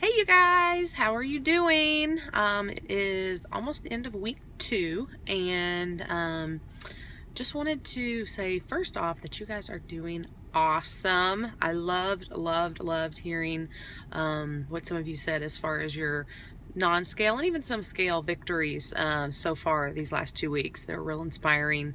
Hey you guys, how are you doing? It is almost the end of week 2 and just wanted to say first off that you guys are doing awesome. I loved hearing what some of you said as far as your non-scale and even some scale victories so far these last 2 weeks. They're real inspiring.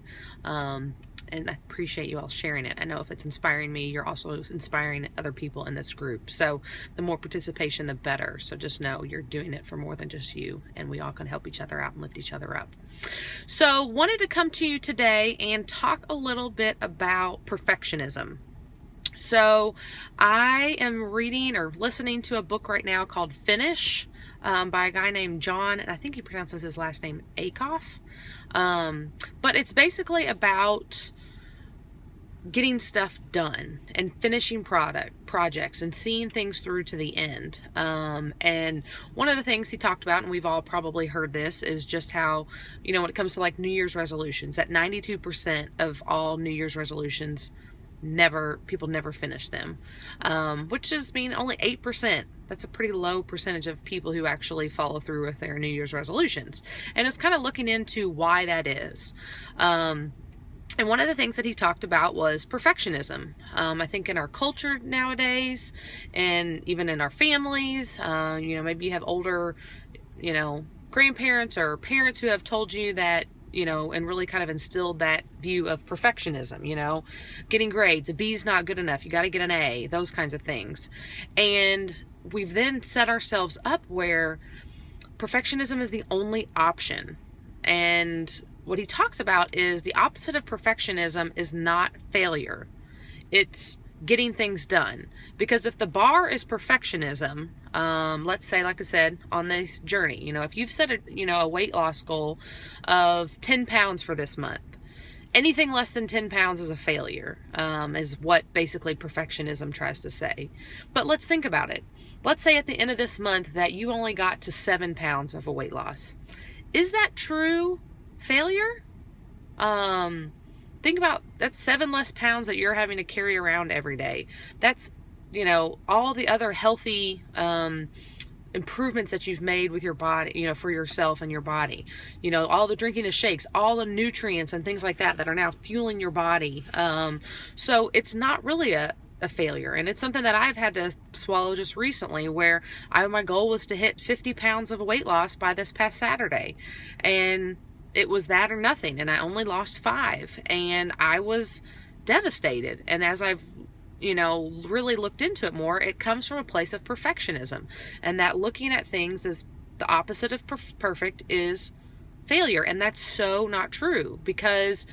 And I appreciate you all sharing it. I know if it's inspiring me, you're also inspiring other people in this group. So the more participation, the better. So just know you're doing it for more than just you, and we all can help each other out and lift each other up. So wanted to come to you today and talk a little bit about perfectionism. So I am reading or listening to a book right now called Finish by a guy named John, and I think he pronounces his last name Akoff. But it's basically about getting stuff done and finishing projects and seeing things through to the end. And one of the things he talked about, and we've all probably heard this, is just how, when it comes to like New Year's resolutions, that 92% of all New Year's resolutions people never finish them, which just mean only 8%. That's a pretty low percentage of people who actually follow through with their New Year's resolutions. And it's kind of looking into why that is. And one of the things that he talked about was perfectionism. I think in our culture nowadays, and even in our families, maybe you have older, grandparents or parents who have told you that, and really kind of instilled that view of perfectionism, getting grades, a B's not good enough, you got to get an A, those kinds of things. And we've then set ourselves up where perfectionism is the only option. And what he talks about is the opposite of perfectionism is not failure. It's getting things done. Because if the bar is perfectionism, let's say, like I said, on this journey, if you've set a weight loss goal of 10 pounds for this month, anything less than 10 pounds is a failure, is what basically perfectionism tries to say. But let's think about it. Let's say at the end of this month that you only got to 7 pounds of a weight loss. Is that true failure? Think about that's 7 less pounds that you're having to carry around every day. That's, all the other healthy improvements that you've made with your body, for yourself and your body, all the drinking of shakes, all the nutrients and things like that are now fueling your body. So it's not really a failure. And it's something that I've had to swallow just recently, where my goal was to hit 50 pounds of weight loss by this past Saturday. And it was that or nothing. And I only lost 5. And I was devastated. And as I've really looked into it more, it comes from a place of perfectionism, and that looking at things as the opposite of perfect is failure. And that's so not true, because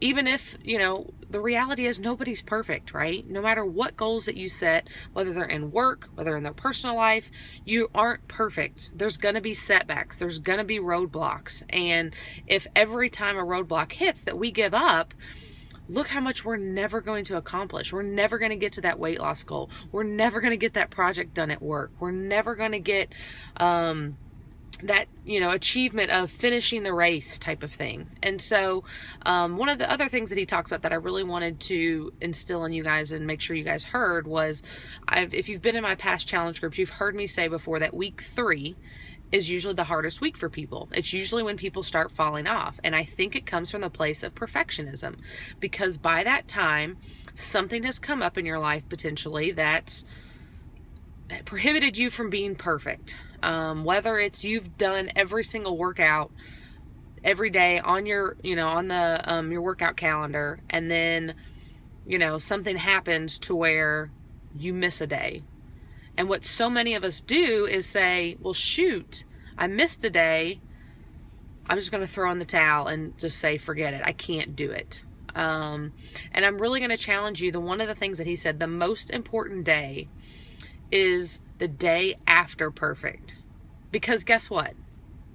even if, the reality is nobody's perfect, right? No matter what goals that you set, whether they're in work, whether in their personal life, you aren't perfect. There's going to be setbacks. There's going to be roadblocks. And if every time a roadblock hits that we give up, look how much we're never going to accomplish. We're never going to get to that weight loss goal. We're never going to get that project done at work. We're never going to get that, achievement of finishing the race type of thing. And so one of the other things that he talks about that I really wanted to instill in you guys and make sure you guys heard was, if you've been in my past challenge groups, you've heard me say before that week 3 is usually the hardest week for people. It's usually when people start falling off. And I think it comes from the place of perfectionism, because by that time, something has come up in your life potentially that's prohibited you from being perfect. Whether it's you've done every single workout every day on your, on the your workout calendar, and then, something happens to where you miss a day. And what so many of us do is say, well, shoot, I missed a day. I'm just going to throw in the towel and just say, forget it. I can't do it. And I'm really going to challenge you. One of the things that he said, the most important day is the day after perfect. Because guess what?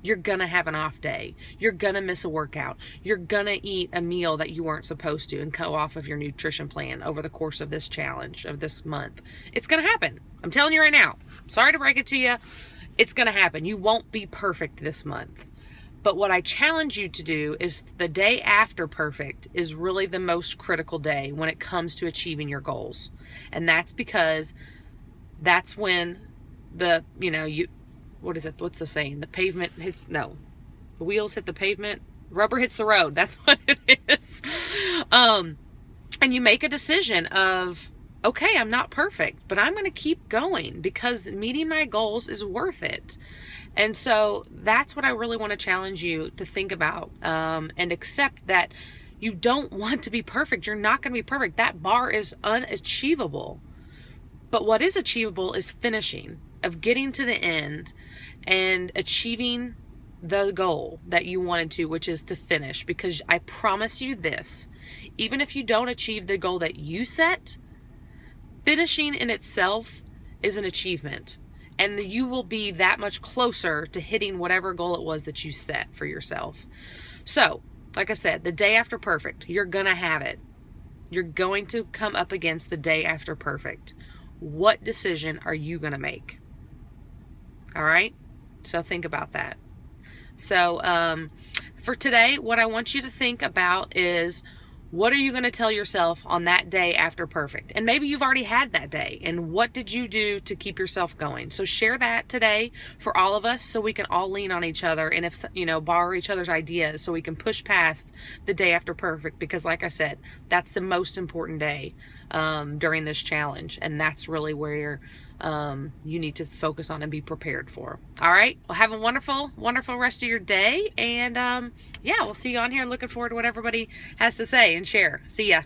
You're going to have an off day. You're going to miss a workout. You're going to eat a meal that you weren't supposed to and go off of your nutrition plan over the course of this challenge of this month. It's going to happen. I'm telling you right now. Sorry to break it to you. It's going to happen. You won't be perfect this month. But what I challenge you to do is the day after perfect is really the most critical day when it comes to achieving your goals. And that's because that's when the, what is it? What's the saying? The pavement hits, no, the wheels hit the pavement, rubber hits the road. That's what it is. And you make a decision of, okay, I'm not perfect, but I'm going to keep going because meeting my goals is worth it. And so that's what I really want to challenge you to think about, and accept that you don't want to be perfect. You're not going to be perfect. That bar is unachievable. But what is achievable is finishing, of getting to the end and achieving the goal that you wanted to, which is to finish. Because I promise you this, even if you don't achieve the goal that you set, finishing in itself is an achievement. And you will be that much closer to hitting whatever goal it was that you set for yourself. So, like I said, the day after perfect, you're going to have it. You're going to come up against the day after perfect. What decision are you going to make? All right? So think about that. So for today, what I want you to think about is, what are you going to tell yourself on that day after perfect? And maybe you've already had that day. And what did you do to keep yourself going? So share that today for all of us, so we can all lean on each other, and if borrow each other's ideas, so we can push past the day after perfect. Because like I said, that's the most important day during this challenge. And that's really where you need to focus on and be prepared for. All right. Well, have a wonderful, wonderful rest of your day. And yeah, we'll see you on here. Looking forward to what everybody has to say and share. See ya.